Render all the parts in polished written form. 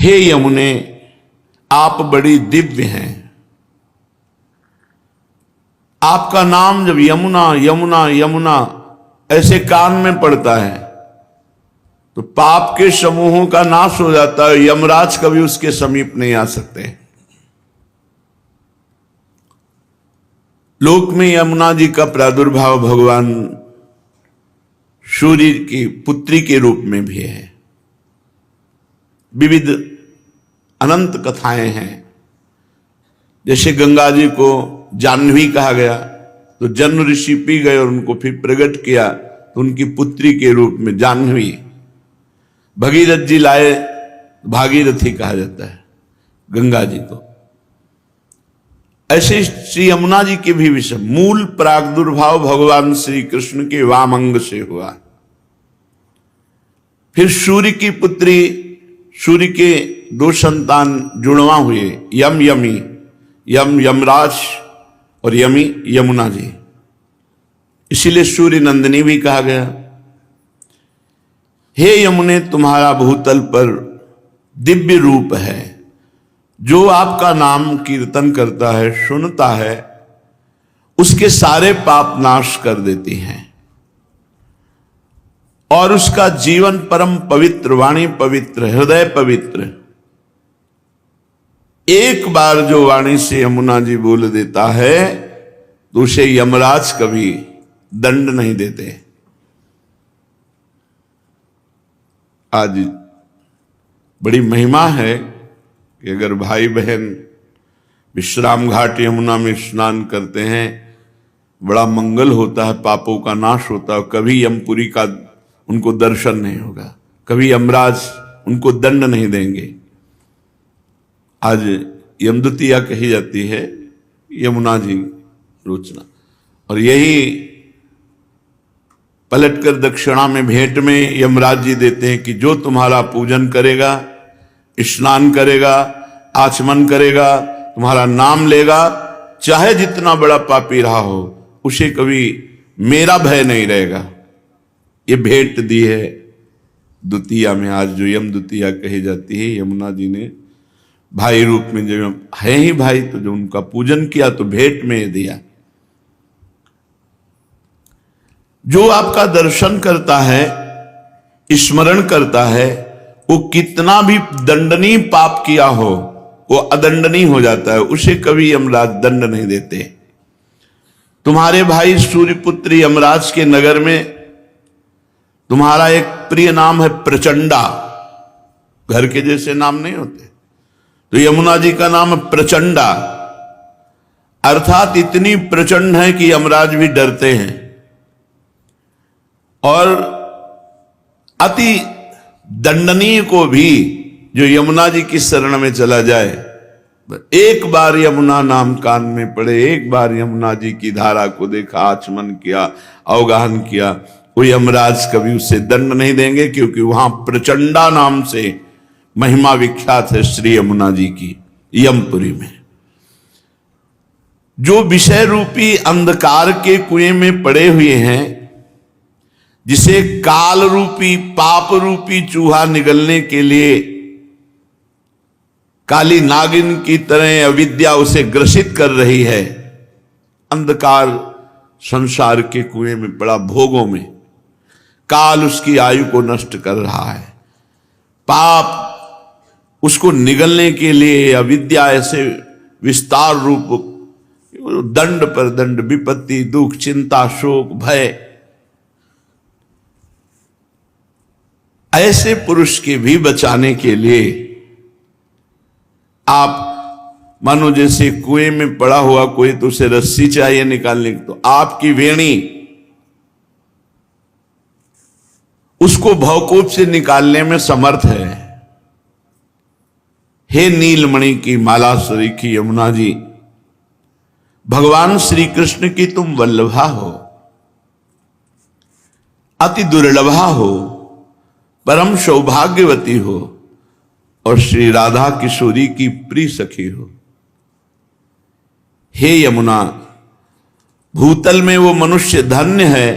हे यमुने, आप बड़ी दिव्य हैं। आपका नाम जब यमुना यमुना यमुना ऐसे कान में पड़ता है तो पाप के समूहों का नाश हो जाता है। यमराज कभी उसके समीप नहीं आ सकते। लोक में यमुना जी का प्रादुर्भाव भगवान सूर्य की पुत्री के रूप में भी है। विविध अनंत कथाएं हैं। जैसे गंगा जी को जाह्नवी कहा गया तो जन्म ऋषि पी गए और उनको फिर प्रकट किया तो उनकी पुत्री के रूप में जाह्नवी। भगीरथ जी लाए, भागीरथी कहा जाता है गंगा जी को। ऐसे श्री यमुना जी के भी विषय मूल प्रादुर्भाव भगवान श्री कृष्ण के वाम अंग से हुआ। फिर सूर्य की पुत्री, सूर्य के दो संतान जुड़वा हुए, यम यमी, यम यमराज और यमी यमुना जी। इसीलिए सूर्य नंदिनी भी कहा गया। हे यमुने, तुम्हारा भूतल पर दिव्य रूप है। जो आपका नाम कीर्तन करता है, सुनता है, उसके सारे पाप नाश कर देती हैं और उसका जीवन परम पवित्र, वाणी पवित्र, हृदय पवित्र। एक बार जो वाणी से यमुना जी बोल देता है तो उसे यमराज कभी दंड नहीं देते। आज बड़ी महिमा है कि अगर भाई बहन विश्राम घाट यमुना में स्नान करते हैं, बड़ा मंगल होता है, पापों का नाश होता है। कभी यमपुरी का उनको दर्शन नहीं होगा, कभी यमराज उनको दंड नहीं देंगे। आज यमद्वितीया कही जाती है यमुना जी रोचना, और यही पलटकर दक्षिणा में भेंट में यमराज जी देते हैं कि जो तुम्हारा पूजन करेगा, स्नान करेगा, आचमन करेगा, तुम्हारा नाम लेगा, चाहे जितना बड़ा पापी रहा हो, उसे कभी मेरा भय नहीं रहेगा। ये भेंट दी है द्वितीया में। आज जो यम द्वितीया कही जाती है, यमुना जी ने भाई रूप में, जो है ही भाई, तो जो उनका पूजन किया तो भेंट में दिया। जो आपका दर्शन करता है, स्मरण करता है, वो कितना भी दंडनीय पाप किया हो वो अदंडनीय हो जाता है, उसे कभी यमराज दंड नहीं देते। तुम्हारे भाई सूर्यपुत्र यमराज के नगर में तुम्हारा एक प्रिय नाम है प्रचंडा। घर के जैसे नाम नहीं होते, तो यमुना जी का नाम है प्रचंडा, अर्थात इतनी प्रचंड है कि यमराज भी डरते हैं। और अति दंडनीय को भी जो यमुना जी की शरण में चला जाए, एक बार यमुना नाम कान में पड़े, एक बार यमुना जी की धारा को देखा, आचमन किया, अवगाहन किया, वो यमराज कभी उसे दंड नहीं देंगे, क्योंकि वहां प्रचंडा नाम से महिमा विख्यात है श्री यमुना जी की यमपुरी में। जो विषय रूपी अंधकार के कुएं में पड़े हुए हैं, जिसे काल रूपी पाप रूपी चूहा निगलने के लिए काली नागिन की तरह अविद्या उसे ग्रसित कर रही है, अंधकार संसार के कुएं में पड़ा, भोगों में काल उसकी आयु को नष्ट कर रहा है। पाप उसको निगलने के लिए अविद्या ऐसे विस्तार रूप दंड पर दंड, विपत्ति, दुख, चिंता, शोक, भय, ऐसे पुरुष के भी बचाने के लिए आप मानो जैसे कुएं में पड़ा हुआ कोई, तो उसे रस्सी चाहिए निकालने की, तो आपकी वेणी उसको भवकूप से निकालने में समर्थ है। हे नीलमणि की माला सरीखी यमुना जी, भगवान श्री कृष्ण की तुम वल्लभा हो, अति दुर्लभा हो, परम सौभाग्यवती हो और श्री राधा किशोरी की प्रिय सखी हो। हे यमुना, भूतल में वो मनुष्य धन्य है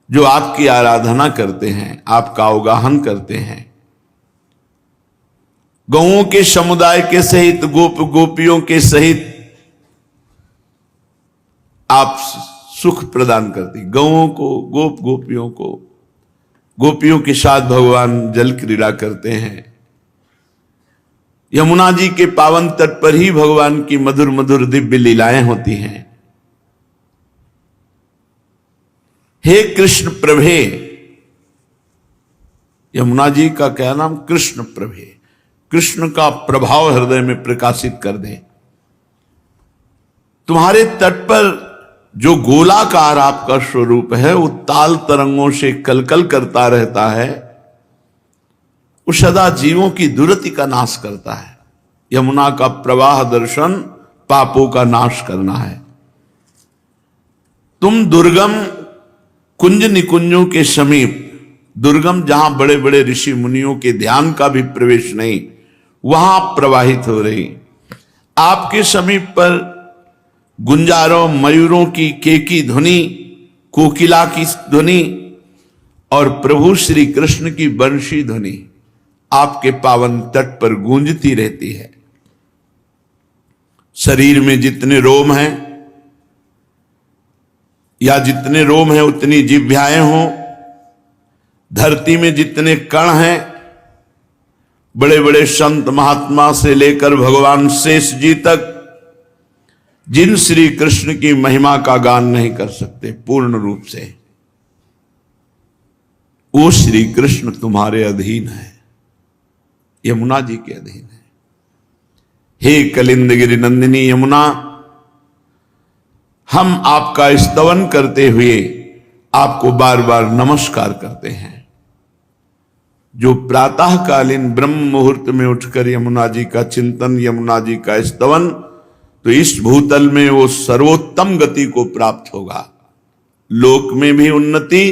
जो आपकी आराधना करते हैं, आपका अवगाहन करते हैं। गौओं के समुदाय के सहित, गोप गोपियों के सहित आप सुख प्रदान करती। गौओं को, गोप गोपियों को, गोपियों के साथ भगवान जल क्रीड़ा करते हैं। यमुना जी के पावन तट पर ही भगवान की मधुर मधुर दिव्य लीलाएं होती हैं। हे कृष्ण प्रभे, यमुना जी का क्या नाम? कृष्ण प्रभे। कृष्ण का प्रभाव हृदय में प्रकाशित कर दे। तुम्हारे तट पर जो गोलाकार आपका स्वरूप है, वो ताल तरंगों से कलकल करता रहता है, वो सदा जीवों की दुर्गति का नाश करता है। यमुना का प्रवाह दर्शन पापों का नाश करना है। तुम दुर्गम कुंज निकुंजों के समीप, दुर्गम जहां बड़े बड़े ऋषि मुनियों के ध्यान का भी प्रवेश नहीं, वहां प्रवाहित हो रही। आपके समीप पर गुंजारों, मयूरों की केकी ध्वनि, कोकिला की ध्वनि और प्रभु श्री कृष्ण की बंशी ध्वनि आपके पावन तट पर गूंजती रहती है। शरीर में जितने रोम हैं, या जितने रोम हैं उतनी जिह्वाएं हों, धरती में जितने कण हैं, बड़े बड़े संत महात्मा से लेकर भगवान शेष जी तक, जिन श्री कृष्ण की महिमा का गान नहीं कर सकते पूर्ण रूप से, वो श्री कृष्ण तुम्हारे अधीन है, यमुना जी के अधीन है। हे कलिंद गिरि नंदिनी यमुना, हम आपका स्तवन करते हुए आपको बार बार नमस्कार करते हैं। जो प्रातःकालीन ब्रह्म मुहूर्त में उठकर यमुना जी का चिंतन, यमुना जी का स्तवन, तो इस भूतल में वो सर्वोत्तम गति को प्राप्त होगा, लोक में भी उन्नति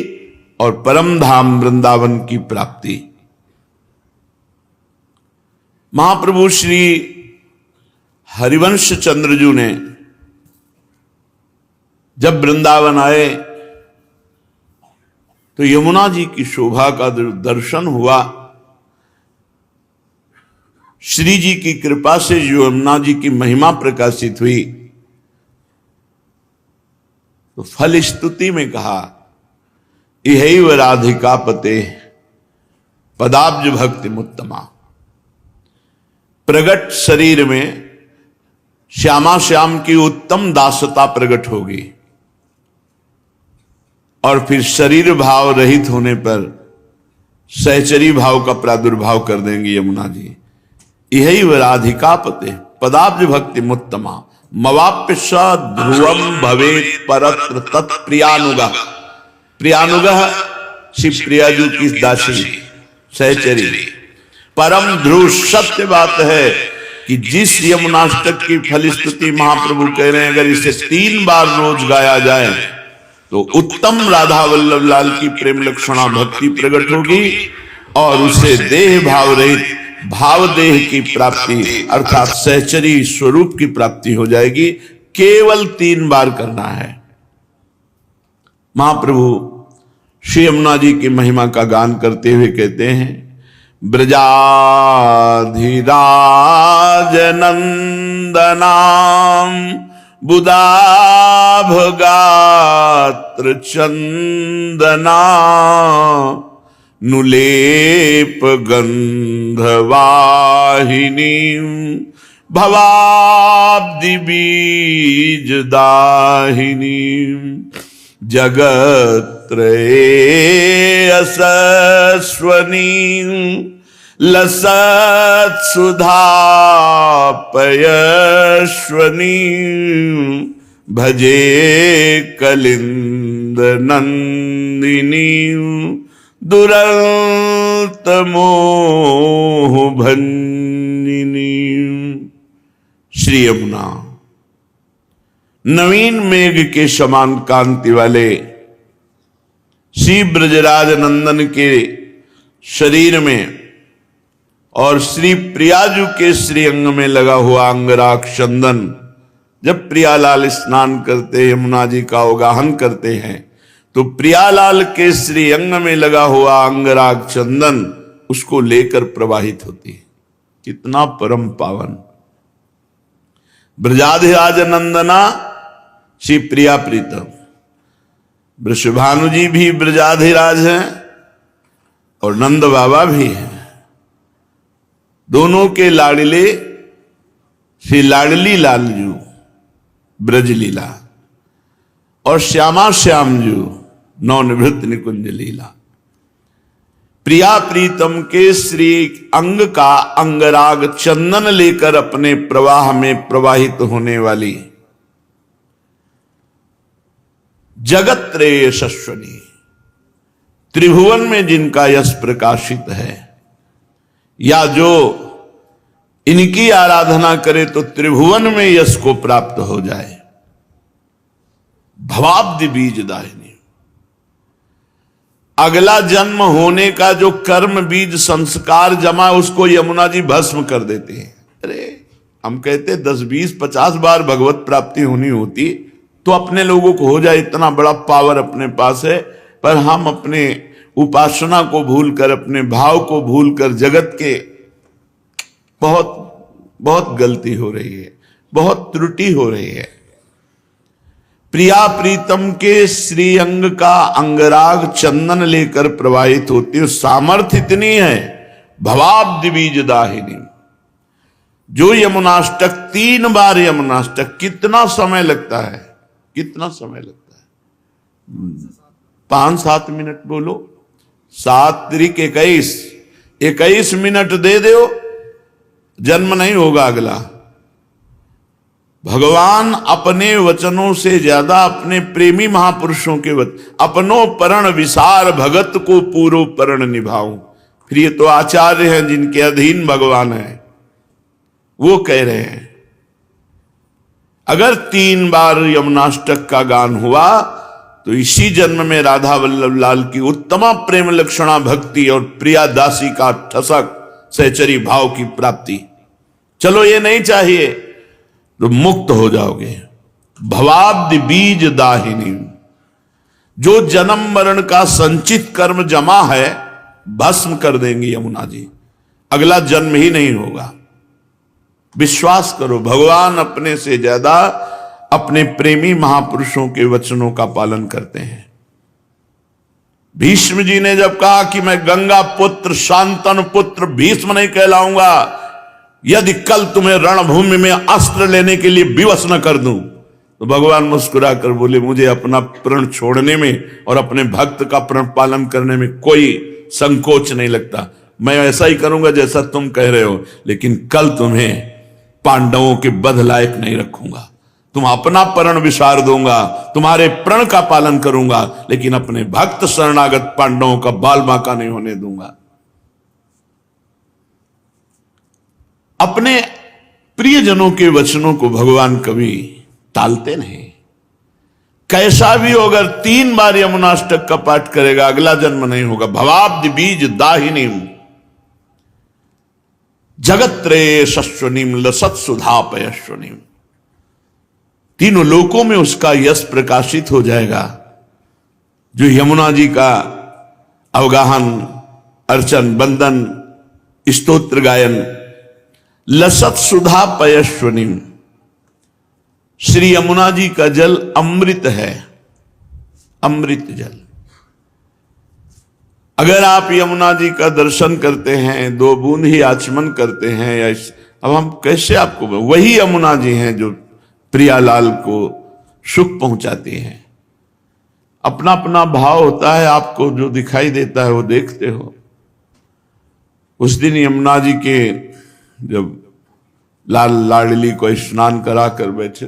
और परम धाम वृंदावन की प्राप्ति। महाप्रभु श्री हरिवंश चंद्रजू ने जब वृंदावन आए तो यमुना जी की शोभा का दर्शन हुआ। श्री जी की कृपा से जो यमुना जी की महिमा प्रकाशित हुई, तो फल स्तुति में कहा, इहैव राधिका पते पदाब्ज भक्ति मुत्तमा। प्रगट शरीर में श्यामा श्याम की उत्तम दासता प्रकट होगी, और फिर शरीर भाव रहित होने पर सहचरी भाव का प्रादुर्भाव कर देंगी यमुना जी। यही राधिका पते पदाब्ज भक्ति मुत्तमा मवाप्य स ध्रुवम भवेत परत्र तत्प्रियानुगा। प्रियानुगा शिव प्रियाजू की दासी सहचरी। परम ध्रुव सत्य बात है कि जिस यमुनाष्टक की फलस्तुति महाप्रभु कह रहे हैं, अगर इसे 3 बार रोज गाया जाए तो उत्तम राधा वल्लभ लाल की प्रेम लक्षणा भक्ति प्रकट होगी, और उसे देह भाव रहित भाव देह की प्राप्ति अर्थात सहचरी स्वरूप की प्राप्ति हो जाएगी। केवल 3 बार करना है। महाप्रभु श्री यमुना जी की महिमा का गान करते हुए कहते हैं, ब्रजाधिराज नंदनाम बुदाभ गात्र चंदना नुलेप गंधवाहिनी भवाब्दि बीज दाहिनी जगत्त्रये असस्वनी लसत सुधा पयस्वनी भजे कलिंद नंदिनी दुरंत मोह भंजिनी। श्री यमुना नवीन मेघ के समान कांति वाले श्री ब्रजराज नंदन के शरीर में और श्री प्रियाजू के श्री अंग में लगा हुआ अंगराग चंदन, जब प्रियालाल स्नान करते यमुना जी का अवगाहन करते हैं तो प्रियालाल के श्री अंग में लगा हुआ अंगराग चंदन उसको लेकर प्रवाहित होती है। कितना परम पावन। ब्रजाधिराज नंदना श्री प्रिया प्रीतम, वृषभानु जी भी ब्रजाधिराज हैं और नंद बाबा भी हैं। दोनों के लाडले श्री लाडली लालजू ब्रज लीला और श्यामा श्यामजू नवनिवृत्त निकुंज लीला। प्रिया प्रीतम के श्री अंग का अंगराग चंदन लेकर अपने प्रवाह में प्रवाहित होने वाली जगत त्रय यशस्वनी, त्रिभुवन में जिनका यश प्रकाशित है, या जो इनकी आराधना करे तो त्रिभुवन में यश को प्राप्त हो जाए। भवाब्धि बीज दाहिनी, अगला जन्म होने का जो कर्म बीज संस्कार जमा उसको यमुना जी भस्म कर देते हैं। अरे हम कहते 10, 20, 50 बार भगवत प्राप्ति होनी होती तो अपने लोगों को हो जाए, इतना बड़ा पावर अपने पास है, पर हम अपने उपासना को भूलकर, अपने भाव को भूलकर जगत के बहुत बहुत गलती हो रही है, बहुत त्रुटि हो रही है। प्रिया प्रीतम के श्री अंग का अंगराग चंदन लेकर प्रवाहित होती है। सामर्थ्य इतनी है, भवाब्धि बीज दाहिनी। जो यमुनाष्टक 3 बार यमुनाष्टक, कितना समय लगता है, कितना समय लगता है? 5-7 मिनट बोलो, 7 त्रिक 21 मिनट दे दो, जन्म नहीं होगा अगला। भगवान अपने वचनों से ज्यादा अपने प्रेमी महापुरुषों के वचन, अपनो परण विसार भगत को पूरो परण निभाऊं। फिर ये तो आचार्य हैं जिनके अधीन भगवान है, वो कह रहे हैं अगर 3 बार यमुनाष्टक का गान हुआ तो इसी जन्म में राधा वल्लभ लाल की उत्तम प्रेम लक्षणा भक्ति और प्रिया दासी का ठसक सहचरी भाव की प्राप्ति। चलो ये नहीं चाहिए तो मुक्त हो जाओगे। भवाब्धि बीज दाहिनी, जो जन्म मरण का संचित कर्म जमा है भस्म कर देंगी यमुना जी, अगला जन्म ही नहीं होगा। विश्वास करो, भगवान अपने से ज्यादा अपने प्रेमी महापुरुषों के वचनों का पालन करते हैं। भीष्म जी ने जब कहा कि मैं गंगा पुत्र शांतनु पुत्र भीष्म नहीं कहलाऊंगा यदि कल तुम्हें रणभूमि में अस्त्र लेने के लिए विवश न कर दूं, तो भगवान मुस्कुरा कर बोले मुझे अपना प्रण छोड़ने में और अपने भक्त का प्रण पालन करने में कोई संकोच नहीं लगता। मैं ऐसा ही करूंगा जैसा तुम कह रहे हो, लेकिन कल तुम्हें पांडवों के बध लायक नहीं रखूंगा। तुम अपना प्रण विसार दूंगा, तुम्हारे प्रण का पालन करूंगा, लेकिन अपने भक्त शरणागत पांडवों का बाल बांका नहीं होने दूंगा। अपने प्रियजनों के वचनों को भगवान कभी टालते नहीं। कैसा भी हो, अगर 3 बार यमुनाष्टक का पाठ करेगा अगला जन्म नहीं होगा। भवाब्धि बीज दाहिनी जगत्त्रय शस्वनीम लसत सुधा पयस्वनीम, तीनों लोकों में उसका यश प्रकाशित हो जाएगा। जो यमुना जी का अवगाहन, अर्चन, बंदन, स्तोत्र गायन, लसत सुधा पयस्वनीम, श्री यमुना जी का जल अमृत है, अमृत जल। अगर आप यमुना जी का दर्शन करते हैं, 2 बूंद ही आचमन करते हैं, या अब हम कैसे आपको, वही यमुना जी हैं जो प्रियालाल को सुख पहुंचाती हैं। अपना अपना भाव होता है, आपको जो दिखाई देता है वो देखते हो। उस दिन यमुना जी के जब लाल लाडली को स्नान करा कर बैठे,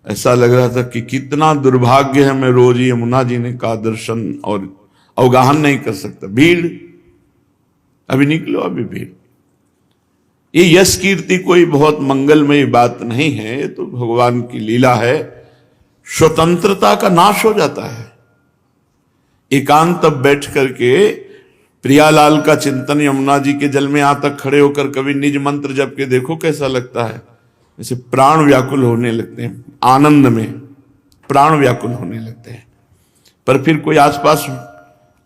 ऐसा लग रहा था कि कितना दुर्भाग्य है, मैं रोज यमुना जी ने का दर्शन और अवगाहन नहीं कर सकता। भीड़, अभी निकलो, अभी भीड़। ये यश कीर्ति कोई बहुत मंगलमयी बात नहीं है, ये तो भगवान की लीला है। स्वतंत्रता का नाश हो जाता है। एकांत तब बैठ करके प्रियालाल का चिंतन यमुना जी के जल में यहां तक खड़े होकर कभी निज मंत्र जप के देखो, कैसा लगता है। जैसे प्राण व्याकुल होने लगते हैं, आनंद में प्राण व्याकुल होने लगते हैं। पर फिर कोई आसपास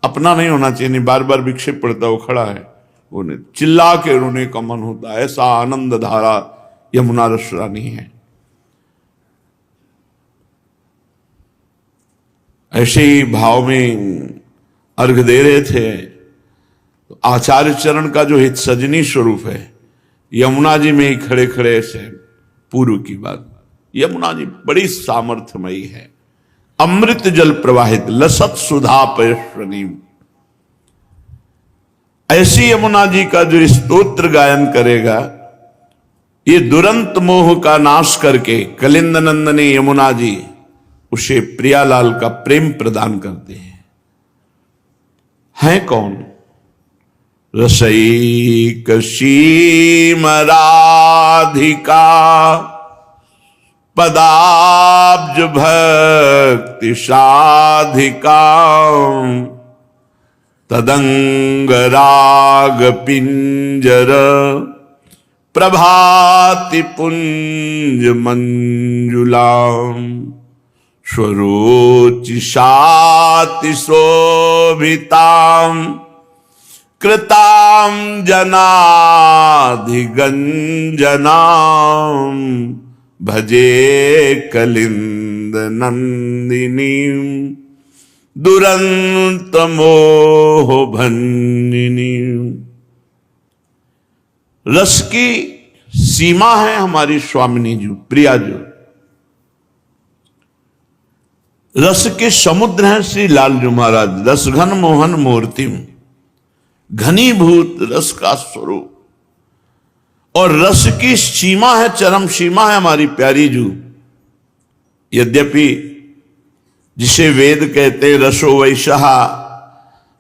अपना नहीं होना चाहिए, नहीं बार बार विक्षेप पड़ता, वो खड़ा है, उन्हें चिल्ला के रोने का मन होता है। ऐसा आनंद धारा यमुना रस रानी है। ऐसे ही भाव में अर्घ दे रहे थे तो आचार्य चरण का जो हित सजनी स्वरूप है यमुना जी में ही खड़े खड़े से पूर्व की बात। यमुना जी बड़ी सामर्थ्यमयी है, अमृत जल प्रवाहित, लसत सुधा पयस्वनी। ऐसी यमुना जी का जो स्तोत्र गायन करेगा, ये दुरंत मोह का नाश करके कलिंद नंदनी यमुना जी उसे प्रियालाल का प्रेम प्रदान करते हैं कौन? रसैक सीम राधिका पदाब्ज भक्ति साधिका तदंग राग पिंजर प्रभाति पुंज मंजुलाम स्वरोचिषाति शोभिताम कृताम जनाधिगंजनाम भजे कलिंद नंदिनी दुरंत मोह भंजिनी। रस की सीमा है हमारी स्वामिनी जी, प्रिया जी। रस के समुद्र हैं श्री लालजू महाराज। रस घन मोहन मूर्तिम, घनीभूत रस का स्वरूप। और रस की सीमा है, चरम सीमा है हमारी प्यारी जू। यद्यपि जिसे वेद कहते रसो वैशः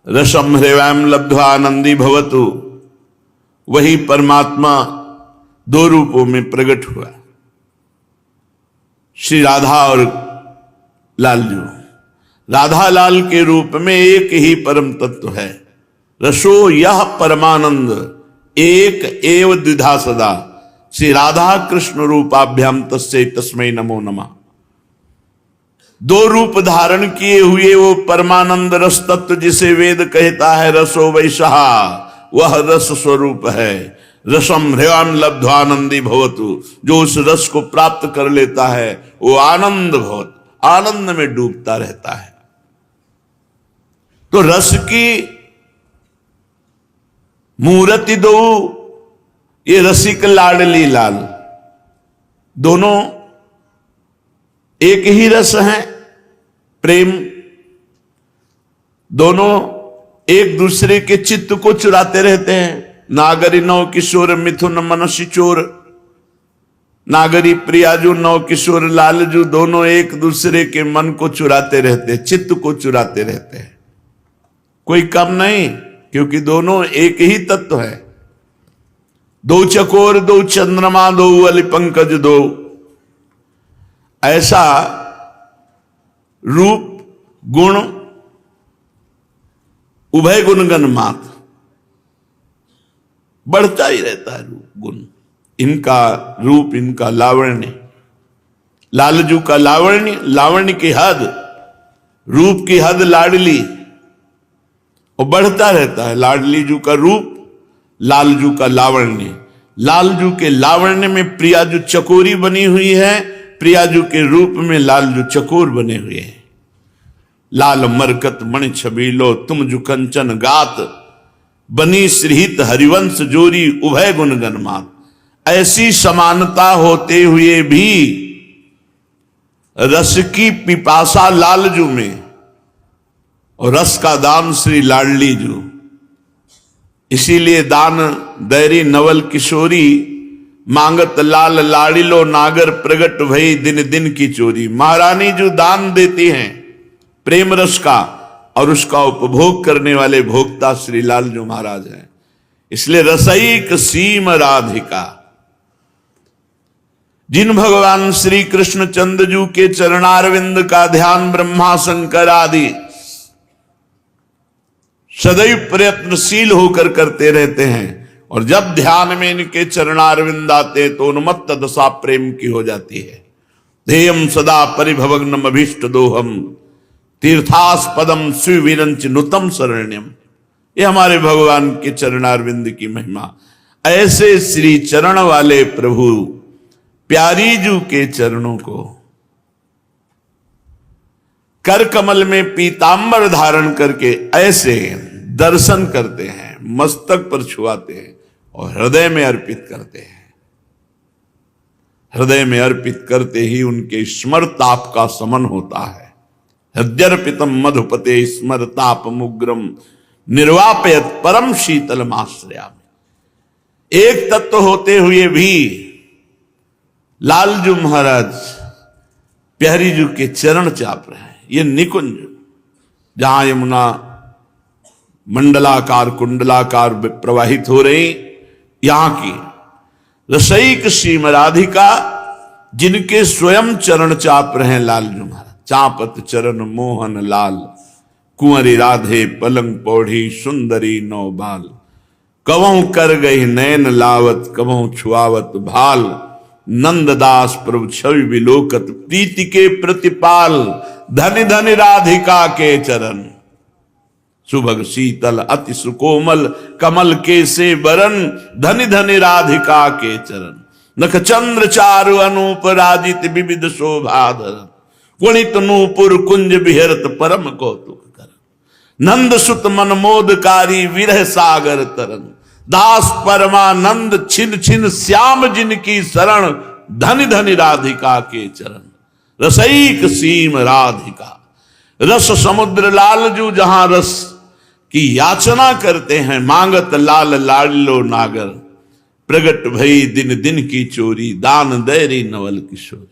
रसम हृवैम लब्ध्वा आनंदी भवतु, वही परमात्मा दो रूपों में प्रकट हुआ, श्री राधा और लालजू। राधा लाल के रूप में एक ही परम तत्व है। रसो यह परमानंद एक एव द्विधा सदा, श्री राधा कृष्ण रूपाभ्याम तस्यै तस्मै नमो नमः। दो रूप धारण किए हुए वो परमानंद रस तत्व जिसे वेद कहता है रसो वैशः, वह रस स्वरूप है। रसम ह्रवाम लब्ध्वानंदी भवतु, जो उस रस को प्राप्त कर लेता है वो आनंद भवत, आनंद में डूबता रहता है। तो रस की मूर्ति दो, ये रसिक लाडली लाल, दोनों एक ही रस है, प्रेम। दोनों एक दूसरे के चित्त को चुराते रहते हैं। नागरी नौ किशोर मिथुन मनसी चोर, नागरी प्रियाजू नौ किशोर लालजू, दोनों एक दूसरे के मन को चुराते रहते, चित्त को चुराते रहते हैं। कोई कम नहीं, क्योंकि दोनों एक ही तत्व है। दो चकोर दो चंद्रमा दो अली पंकज दो, ऐसा रूप गुण उभय गुणगण मात्र बढ़ता ही रहता है। रूप गुण, इनका रूप, इनका लावण्य, लालजू का लावण्य, लावण्य की हद, रूप की हद लाडली, और बढ़ता रहता है। लाडली जू का रूप, लालजू का लावण्य। लालजू के लावण्य में प्रियाजू चकोरी बनी हुई है, प्रियाजू के रूप में लालजू चकोर बने हुए हैं। लाल मरकत मणि छबीलो तुम जु कंचन गात, बनी श्रीहित हरिवंश जोरी उभय गुणगण मात। ऐसी समानता होते हुए भी रस की पिपासा लालजू में और रस का दान श्री लाडली जू। इसीलिए दान दैरी नवल किशोरी, मांगत लाल लाडिलो नागर प्रगट भई दिन दिन की चोरी। महारानी जो दान देती हैं प्रेम रस का, और उसका उपभोग करने वाले भोक्ता श्री लालजू महाराज हैं। इसलिए रसैक सीम राधिका, जिन भगवान श्री कृष्ण चंद्रजू के चरणारविंद का ध्यान ब्रह्मा शंकर आदि सदैव प्रयत्नशील होकर करते रहते हैं, और जब ध्यान में इनके चरणारविंद आते तो उन्मत्त दशा प्रेम की हो जाती है। ध्येयम सदा परिभवग्नम अभीष्ट दोहम, तीर्थास्पदम सुविरंच नुतम शरण्यम। ये हमारे भगवान के चरणारविंद की महिमा। ऐसे श्री चरण वाले प्रभु प्यारी जू के चरणों को कर कमल में पीतांबर धारण करके ऐसे दर्शन करते हैं, मस्तक पर छुआते हैं और हृदय में अर्पित करते हैं। हृदय में अर्पित करते ही उनके स्मरताप का समन होता है। हृदयर्पितम मधुपते स्मरताप मुग्रम निर्वापयत परम शीतलमाश्रयामि। एक तत्व होते हुए भी लालजू महाराज प्यारी जू के चरण चाप रहे हैं। ये निकुंज जहां यमुना मंडलाकार कुंडलाकार प्रवाहित हो रही, यहां की रसईक सीम राधिका जिनके स्वयं चरण चाप रहे हैं लालजू महाराज। चापत चरण मोहन लाल, कुंवरी राधे पलंग पौढ़ी सुंदरी नौ बाल। कवों कर गई नैन लावत, कवों छुआवत भाल। नंददास प्रभु छवि विलोकत, प्रीति के प्रतिपाल। धनि धनि राधिका के चरण, सुभग शीतल अति सुकोमल। कमल के से बरन, धनि धनि राधिका के चरण। नख चंद्र चारु अनूप, राजित विविध शोभाधरन। गुणित नूपुर कुंज विहरत, परम कौतुक करन। नंद सुत मन मोदकारी, विरह सागर तरन। दास परमानंद छिन छिन, श्याम जिनकी शरण। धनि धनि राधिका के चरण, रसईक सीम राधिका। रस समुद्र लालजू जहां रस की याचना करते हैं, मांगत लाल लाडलो नागर। प्रगट भई दिन दिन की चोरी, दान दैरी नवल किशोरी।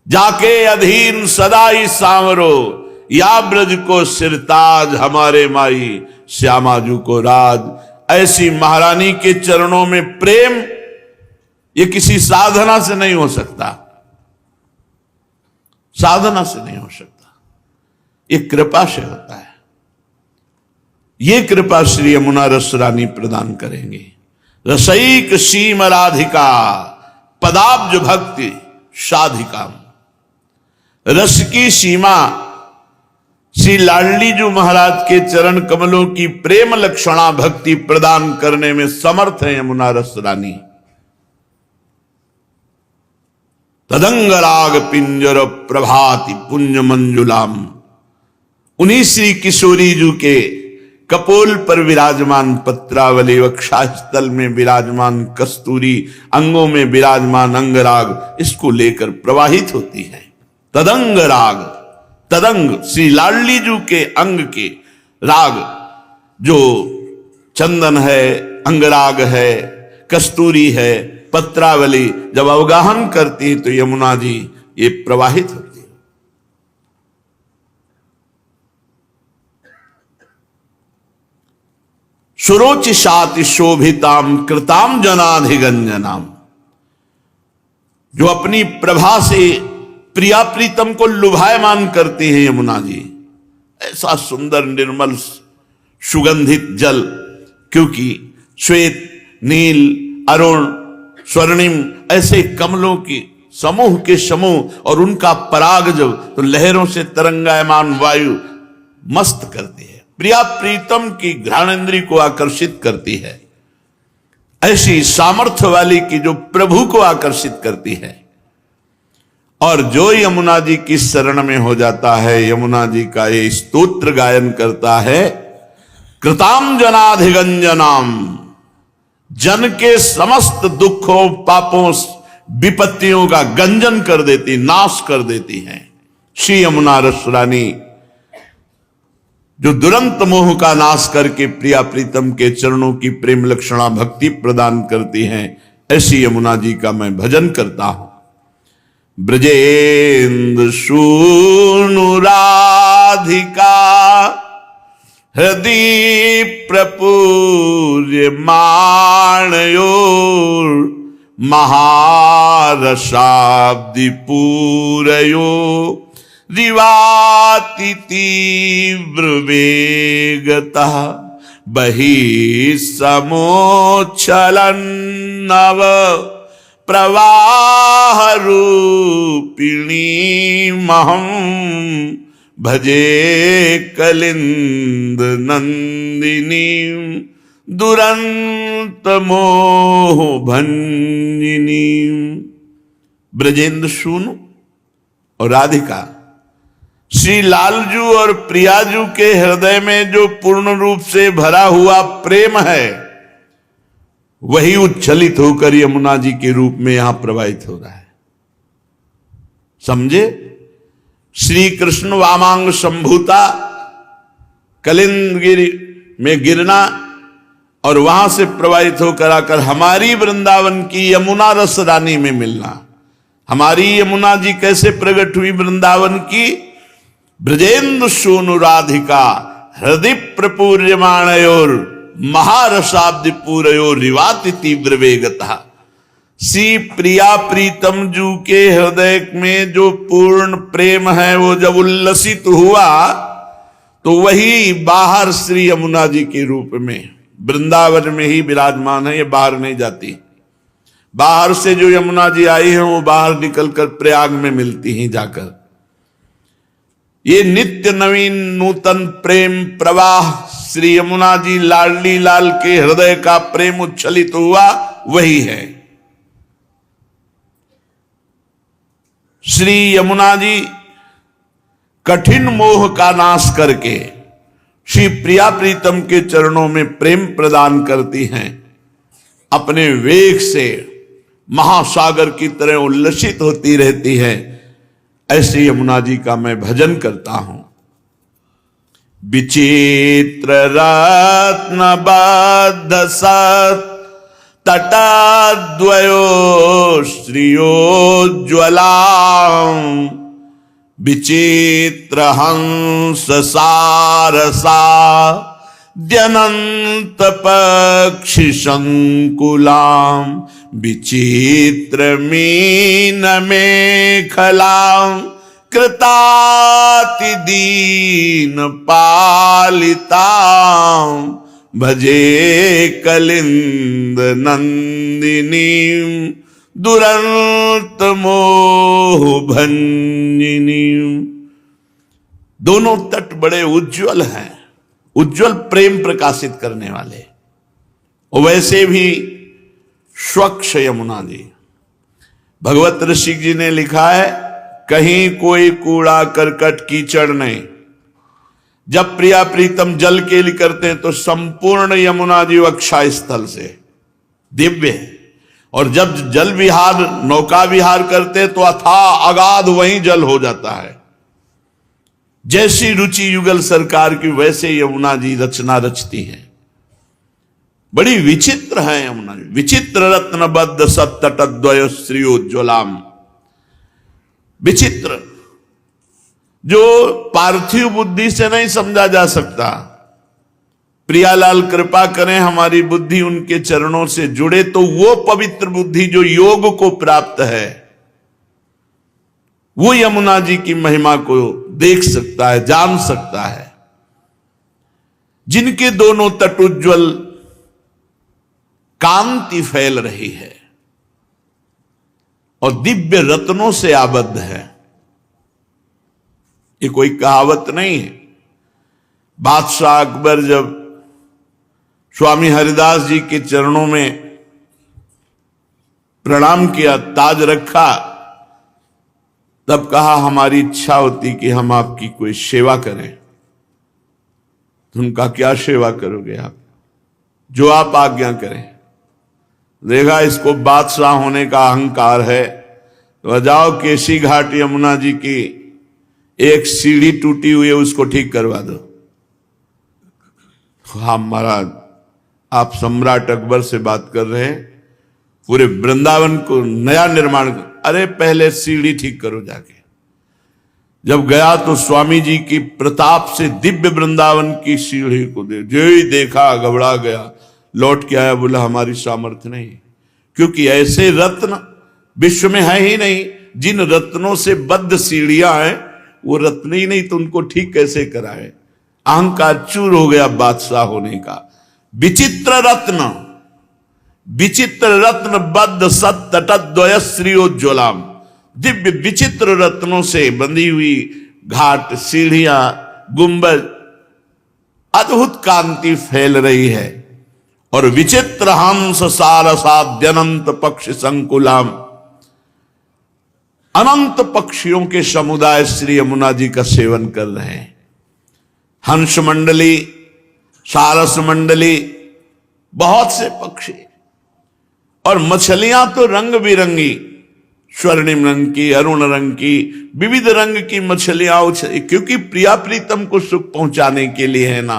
जाके अधीन सदाई सांवरो, या ब्रज को सिरताज। हमारे माई श्यामाजू को राज। ऐसी महारानी के चरणों में प्रेम, ये किसी साधना से नहीं हो सकता, साधना से नहीं हो सकता, ये कृपा से होता है। ये कृपा श्री यमुना रस रानी प्रदान करेंगे। रसईक सीम राधिका, पदाब्ज भक्ति साधिका। रस की सीमा श्री लाडलीजू महाराज के चरण कमलों की प्रेम लक्षणा भक्ति प्रदान करने में समर्थ है यमुना रस रानी। तदंगराग पिंजर प्रभाति पुंज मंजुलाम। उन्हीं श्री किशोरी जू के कपोल पर विराजमान पत्रावली, वक्षस्थल में विराजमान कस्तूरी, अंगों में विराजमान अंगराग, इसको लेकर प्रवाहित होती है। तदंग राग, तदंग श्री लाडलीजू के अंग के राग, जो चंदन है, अंगराग है, कस्तूरी है, पत्रावली, जब अवगाहन करती तो यमुना जी ये प्रवाहित होती है। सुरोचिषाति शोभिताम कृताम जनाधिगंजनाम। जो अपनी प्रभा से प्रिया प्रीतम को लुभायमान करती है यमुना जी। ऐसा सुंदर निर्मल सुगंधित जल, क्योंकि श्वेत नील अरुण स्वर्णिम ऐसे कमलों की समूह के समूह, और उनका पराग जब तो लहरों से तरंगायमान वायु मस्त करती है, प्रिया प्रीतम की घ्राणेंद्री को आकर्षित करती है। ऐसी सामर्थ्य वाली की जो प्रभु को आकर्षित करती है। और जो यमुना जी की शरण में हो जाता है, यमुना जी का ये स्तोत्र गायन करता है, कृताम जनाधिगंजनाम, जन के समस्त दुखों पापों विपत्तियों का गंजन कर देती, नाश कर देती हैं श्री यमुना रस रानी, जो दुरंत मोह का नाश करके प्रिया प्रीतम के चरणों की प्रेम लक्षणा भक्ति प्रदान करती हैं। ऐसी यमुना जी का मैं भजन करता हूं। ब्रजेंद्र सूनु राधिका, हृदय प्रपूर्य माणयोर, महारसाब्दि पूरयो, दिवाति तीव्र वेगता, बहि समोच्छलन नव प्रवाह रूपिणी महम, भजे कलिंद नंदिनी दुरंत मोह भंजिनी। ब्रजेंद्र सूनु और राधिका, श्री लालजू और प्रियाजू के हृदय में जो पूर्ण रूप से भरा हुआ प्रेम है, वही उच्छलित होकर यमुना जी के रूप में यहां प्रवाहित हो रहा है। समझे? श्री कृष्ण वामांग संभूता, कलिंदगिरी में गिरना और वहां से प्रवाहित होकर आकर हमारी वृंदावन की यमुना रस रानी में मिलना। हमारी यमुना जी कैसे प्रकट हुई वृंदावन की? ब्रजेंद्र सूनु राधिका हृदय प्रपूर्यमाणयोर महारसाब्द पूरयो रिवाति तीव्र वेगता। श्री प्रिया प्रीतम जू के हृदय में जो पूर्ण प्रेम है, वो जब उल्लसित हुआ तो वही बाहर श्री यमुना जी के रूप में वृंदावन में ही विराजमान है। ये बाहर नहीं जाती। बाहर से जो यमुना जी आई है वो बाहर निकलकर प्रयाग में मिलती हैं जाकर। ये नित्य नवीन नूतन प्रेम प्रवाह श्री यमुना जी लाडली लाल के हृदय का प्रेम उच्छलित हुआ, वही है। श्री यमुना जी कठिन मोह का नाश करके श्री प्रिया प्रीतम के चरणों में प्रेम प्रदान करती हैं। अपने वेग से महासागर की तरह उल्लसित होती रहती है। ऐसी यमुना जी का मैं भजन करता हूं। विचित्र रत्न बद्ध सत तटाद्वयो श्रियोज्ज्वला विचित्र हंस सारसा द्यनंत पक्षी संकुलाम विचित्र मीन मेखलाम कृताति दीन पालिताम भजे कलिंद नंदिनी दुरंत मोह भंजिनी। दोनों तट बड़े उज्जवल हैं, उज्जवल प्रेम प्रकाशित करने वाले। और वैसे भी स्वच्छ यमुना जी। भगवत ऋषि जी ने लिखा है, कहीं कोई कूड़ा करकट कीचड़ नहीं। जब प्रिया प्रीतम जल के लिए करते हैं तो संपूर्ण यमुना जी अक्षय स्थल से दिव्य है। और जब जल विहार नौका विहार करते हैं तो अथाह अगाध वहीं जल हो जाता है। जैसी रुचि युगल सरकार की वैसे यमुना जी रचना रचती है। बड़ी विचित्र है यमुना जी। विचित्र रत्नबद्ध सत्तटद्वय श्रियोज्ज्वलाम। विचित्र, जो पार्थिव बुद्धि से नहीं समझा जा सकता। प्रियालाल कृपा करें हमारी बुद्धि उनके चरणों से जुड़े तो वो पवित्र बुद्धि जो योग को प्राप्त है, वो यमुना जी की महिमा को देख सकता है, जान सकता है। जिनके दोनों तट उज्ज्वल कांति फैल रही है और दिव्य रत्नों से आबद्ध है। ये कोई कहावत नहीं है। बादशाह अकबर जब स्वामी हरिदास जी के चरणों में प्रणाम किया, ताज रखा, तब कहा हमारी इच्छा होती कि हम आपकी कोई सेवा करें। तो उनका क्या सेवा करोगे आप? जो आप आज्ञा करें। देखा इसको बादशाह होने का अहंकार है, तो जाओ केसी घाट यमुना जी की एक सीढ़ी टूटी हुई है, उसको ठीक करवा दो। हाँ महाराज, आप सम्राट अकबर से बात कर रहे हैं, पूरे वृंदावन को नया निर्माण कर। अरे पहले सीढ़ी ठीक करो जाके। जब गया तो स्वामी जी की प्रताप से दिव्य वृंदावन की सीढ़ी को जो ही देखा घबरा गया, लौट के आया, बोला हमारी सामर्थ्य नहीं। क्योंकि ऐसे रत्न विश्व में है ही नहीं। जिन रत्नों से बद्ध सीढ़ियां हैं वो रत्न ही नहीं, तो उनको ठीक कैसे कराए? अहंकार चूर हो गया बादशाह होने का। विचित्र रत्न, विचित्र रत्न बद्ध सत्तटद्वय श्रियोज्ज्वलाम। दिव्य विचित्र रत्नों से बंधी हुई घाट, सीढ़ियां, गुंबद, अद्भुत कांति फैल रही है। और विचित्र हंस सारसाद्यनंत पक्षी संकुलाम, अनंत पक्षियों के समुदाय श्री यमुना जी का सेवन कर रहे हैं। हंस मंडली, सारस मंडली, बहुत से पक्षी, और मछलियां तो रंग बिरंगी, स्वर्णिम रंग की, अरुण रंग की, विविध रंग की मछलियां, क्योंकि प्रिया प्रीतम को सुख पहुंचाने के लिए है ना।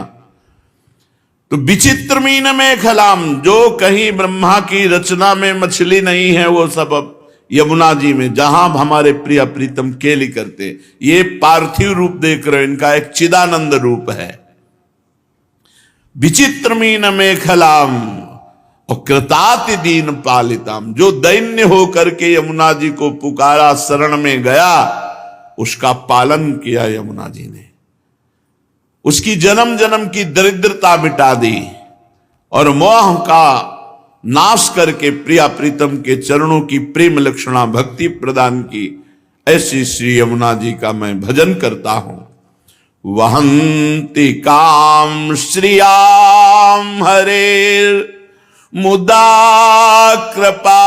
तो विचित्र मीन में खलाम, जो कहीं ब्रह्मा की रचना में मछली नहीं है, वो सब अब यमुना जी में, जहां हमारे प्रिया प्रीतम केली करते। ये पार्थिव रूप देख रहे हो, इनका एक चिदानंद रूप है। विचित्र मीन में खलाम और कृताति दीन पालिताम, जो दैन्य होकर के यमुना जी को पुकारा, शरण में गया, उसका पालन किया यमुना जी ने, उसकी जन्म जन्म की दरिद्रता मिटा दी और मोह का नाश करके प्रिया प्रीतम के चरणों की प्रेम लक्षणा भक्ति प्रदान की। ऐसी श्री यमुना जी का मैं भजन करता हूं। वहंति काम श्रियाम हरेर मुदा कृपा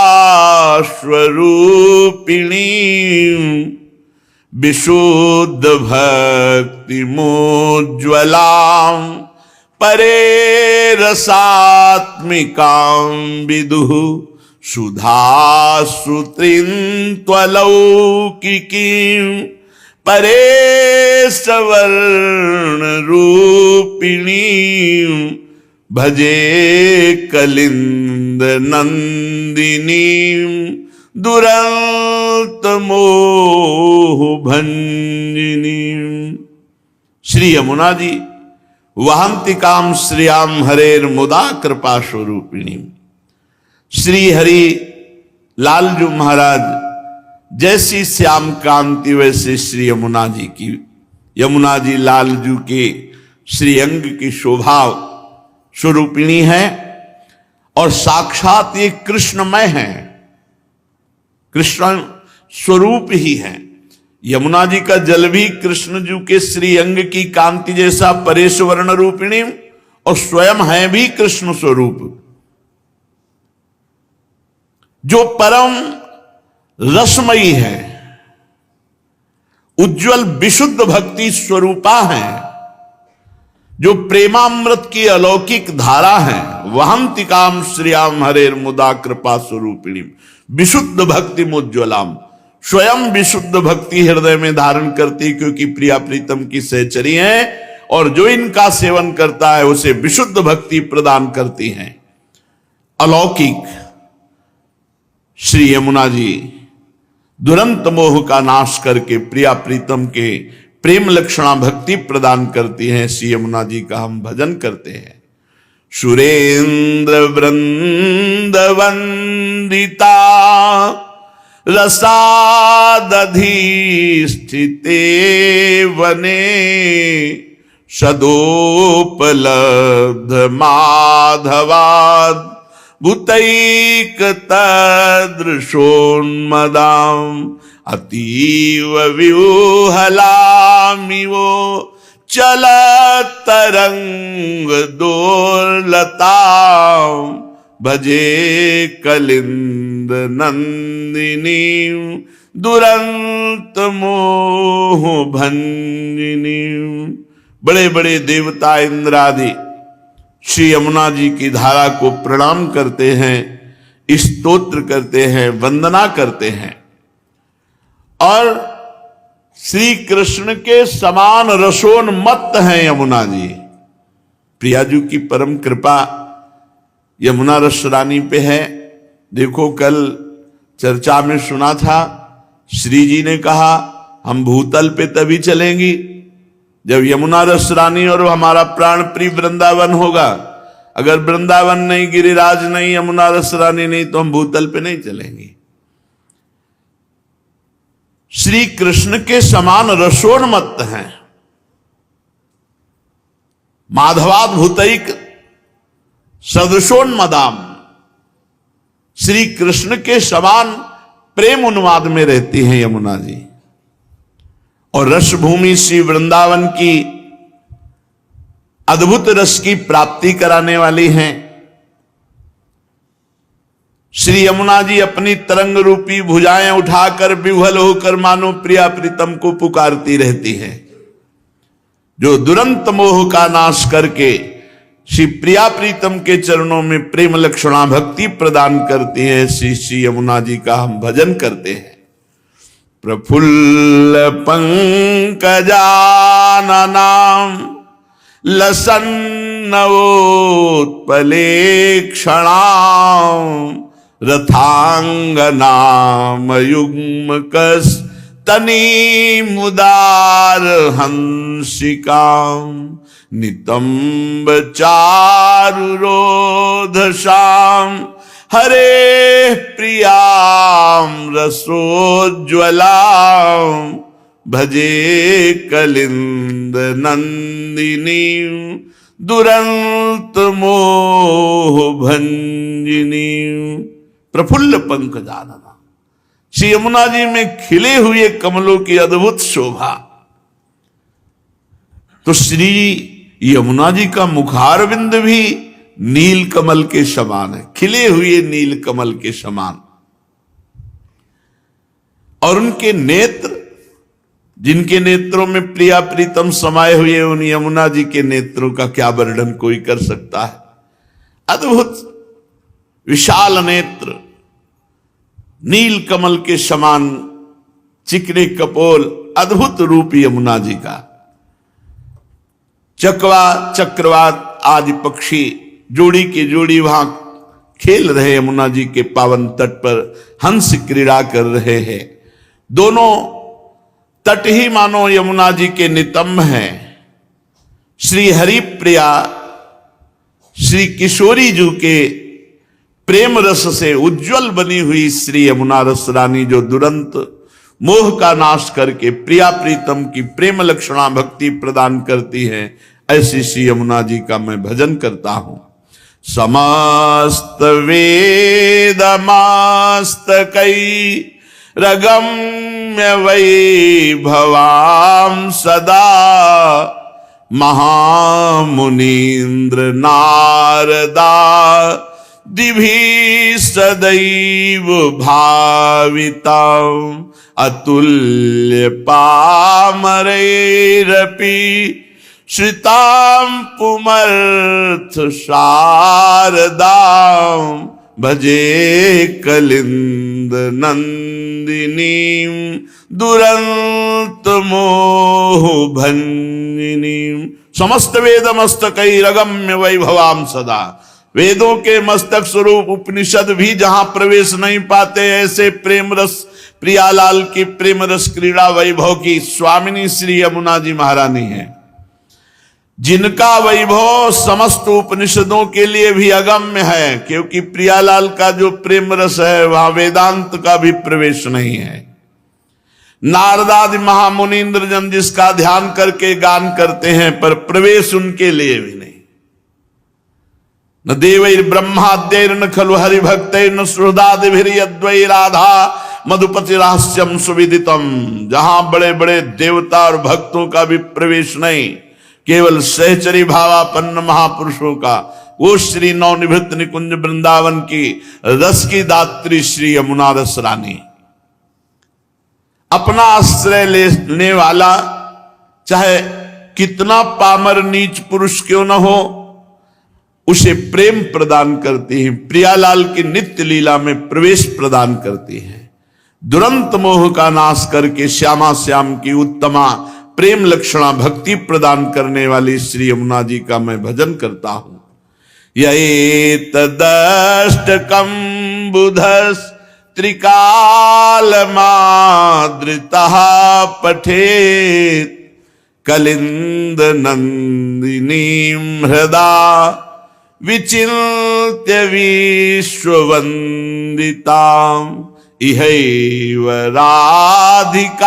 स्वरूपिणी, विशुद्ध भक्ति मोज्ज्वलाम परे रसात्मिकां विदुः सुधा श्रुतिन्त्वलौकिकीं, परे सवर्ण रूपिणीं भजे कलिंद नंदिनीं दुरंत मोह भंजिनीं। श्री यमुना जी वहंतिकाम श्रियाम हरेर मुदा कृपा स्वरूपिणी। श्री हरि लालजू महाराज जैसी श्याम कांति, वैसे श्री यमुना जी की, यमुना जी लालजू के श्रीअंग की शोभा स्वरूपिणी है और साक्षात ये कृष्णमय है, कृष्ण स्वरूप ही है। यमुना जी का जल भी कृष्ण जी के श्री अंग की कांति जैसा परेशवर्ण रूपिणी और स्वयं है भी कृष्ण स्वरूप, जो परम रसमयी है, उज्जवल विशुद्ध भक्ति स्वरूपा है, जो प्रेमामृत की अलौकिक धारा है। वहंतिकाम श्रियाम हरेर मुदा कृपा स्वरूपिणी, विशुद्ध भक्ति मुज्ज्वलाम, स्वयं विशुद्ध भक्ति हृदय में धारण करती, क्योंकि प्रिया प्रीतम की सहचरी हैं और जो इनका सेवन करता है उसे विशुद्ध भक्ति प्रदान करती हैं। अलौकिक श्री यमुना जी दुरंत मोह का नाश करके प्रिया प्रीतम के प्रेम लक्षणा भक्ति प्रदान करती हैं। श्री यमुना जी का हम भजन करते हैं। सुरेंद्र वृंद वंदिता रसादधिष्ठिते वने, सदोपलब्ध माधवाद भूतैक तदृशोन्मदाम, अतीव व्यूहलामिवो चलतरंग दोलताम, भजे कलिंद नंदिनी दुरंत मोह भंजिनी। बड़े बड़े देवता इंद्रादि श्री यमुना जी की धारा को प्रणाम करते हैं, स्तोत्र करते हैं, वंदना करते हैं और श्री कृष्ण के समान रसोन्मत्त हैं यमुना जी। प्रिया जी की परम कृपा यमुना रस रानी पे है। देखो कल चर्चा में सुना था, श्री जी ने कहा हम भूतल पे तभी चलेंगी जब यमुना रस रानी और हमारा प्राण प्रिय वृंदावन होगा। अगर वृंदावन नहीं, गिरिराज नहीं, यमुना रस रानी नहीं, तो हम भूतल पे नहीं चलेंगे। श्री कृष्ण के समान रसोन्मत्त हैं। माधवाद भूतैक सदृशोन्मदाम, श्री कृष्ण के समान प्रेम उन्माद में रहती हैं यमुना जी। और रस भूमि श्री वृंदावन की अद्भुत रस की प्राप्ति कराने वाली हैं। श्री यमुना जी अपनी तरंग रूपी भुजाएं उठाकर विह्वल होकर मानो प्रिया प्रीतम को पुकारती रहती हैं, जो दुरंत मोह का नाश करके श्री प्रिया प्रीतम के चरणों में प्रेम लक्षणा भक्ति प्रदान करती हैं। श्री यमुना जी का हम भजन करते हैं। प्रफुल्ल पंकजाननां लसन्नवोत्पलेक्षणां रथांगनामयुग्मकस्तनीमुदार हंसिकां नितंब चारुरोधशां हरे प्रियां रसोज्ज्वलां भजे कलिंद नंदिनी दुरंत मोह भंजिनी। प्रफुल्ल पंकजानना, श्री यमुना जी में खिले हुए कमलों की अद्भुत शोभा। तो श्री यमुना जी का मुखारविंद भी नील कमल के समान है, खिले हुए नील कमल के समान। और उनके नेत्र, जिनके नेत्रों में प्रिया प्रीतम समाये हुए, उन यमुना जी के नेत्रों का क्या वर्णन कोई कर सकता है। अद्भुत विशाल नेत्र, नील कमल के समान चिकने कपोल, अद्भुत रूप यमुना जी का। चकवा चक्रवात आदि पक्षी जोड़ी के जोड़ी वहां खेल रहे, यमुना जी के पावन तट पर हंस क्रीड़ा कर रहे हैं। दोनों तट ही मानो यमुना जी के नितंब हैं। श्री हरिप्रिया श्री किशोरी जी के प्रेम रस से उज्जवल बनी हुई श्री यमुना रस रानी, जो दुरंत मोह का नाश करके प्रिया प्रीतम की प्रेम लक्षणा भक्ति प्रदान करती है, ऐसी श्री यमुना जी का मैं भजन करता हूं। समस्त वेद मस्तकै रगम्य वैभवां सदा महामुनीन्द्र नारदा दिभि सदैव भाविता अतुल्य पामरैरपि श्रितां पुमर्थ शारदां भजे कलिंद नंदिनीं दुरंत मोह भंजिनीं। समस्त वेद मस्तकै रगम्य वैभवां सदा, वेदों के मस्तक स्वरूप उपनिषद भी जहां प्रवेश नहीं पाते, ऐसे प्रेम रस प्रियालाल की प्रेम रस क्रीड़ा वैभव की स्वामिनी श्री यमुना जी महारानी है, जिनका वैभव समस्त उपनिषदों के लिए भी अगम्य है, क्योंकि प्रियालाल का जो प्रेम रस है वहां वेदांत का भी प्रवेश नहीं है। नारदादि महामुनीन्द्र जन जिसका ध्यान करके गान करते हैं, पर प्रवेश उनके लिए भी नहीं। न देवैर ब्रह्माद्यैर न खलु हरिभक्तैर न सुहृदादिभिर्यद्वै राधा मधुपति रहस्यम सुविदितम। जहां बड़े बड़े देवता और भक्तों का भी प्रवेश नहीं, केवल सहचरी भावापन्न महापुरुषों का, वो श्री नवनिभृत निकुंज वृंदावन की रस की दात्री श्री यमुना रस रानी। अपना आश्रय लेने वाला चाहे कितना पामर नीच पुरुष क्यों न हो, उसे प्रेम प्रदान करती है, प्रियालाल की नित्य लीला में प्रवेश प्रदान करती है। दुरंत मोह का नाश करके श्यामा श्याम की उत्तमा प्रेम लक्षणा भक्ति प्रदान करने वाली श्री यमुना जी का मैं भजन करता हूं। यैतदष्टकं बुधस् त्रिकालमादृतः पठेत् कलिंद नंदिनीं हृदा विचिन्त्य विश्ववन्दितां इहैव राधिकापते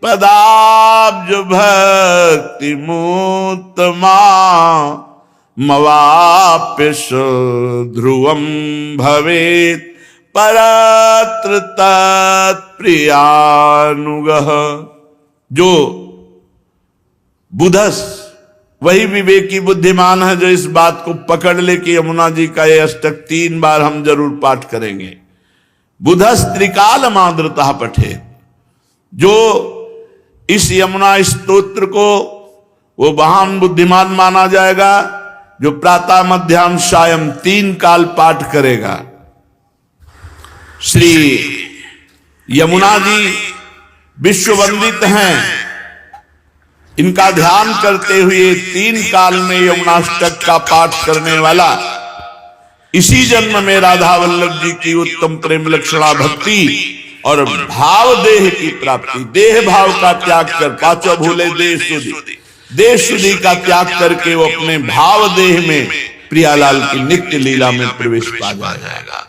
पदाब्ज भक्ति मुत्तमा मवाप्य ध्रुवं भवेत् परत्र तत्प्रियानुगः। जो बुधस, वही विवेकी बुद्धिमान है जो इस बात को पकड़ ले कि यमुना जी का ये अष्टक 3 बार हम जरूर पाठ करेंगे। बुधस त्रिकाल माद्रता पठे, जो इस यमुना स्तोत्र को वो महान बुद्धिमान माना जाएगा जो प्रातः मध्याह्न सायं 3 काल पाठ करेगा। श्री यमुना जी विश्ववंदित हैं, इनका ध्यान करते हुए 3 काल में यमुनाष्टक का पाठ करने वाला इसी जन्म में राधा वल्लभ जी की उत्तम प्रेम लक्षणा भक्ति और भाव देह की प्राप्ति, देह भाव का त्याग कर, पांचों भूले देश शुद्धि का त्याग करके वो अपने भाव देह में प्रियालाल की नित्य लीला में प्रवेश पा जाएगा।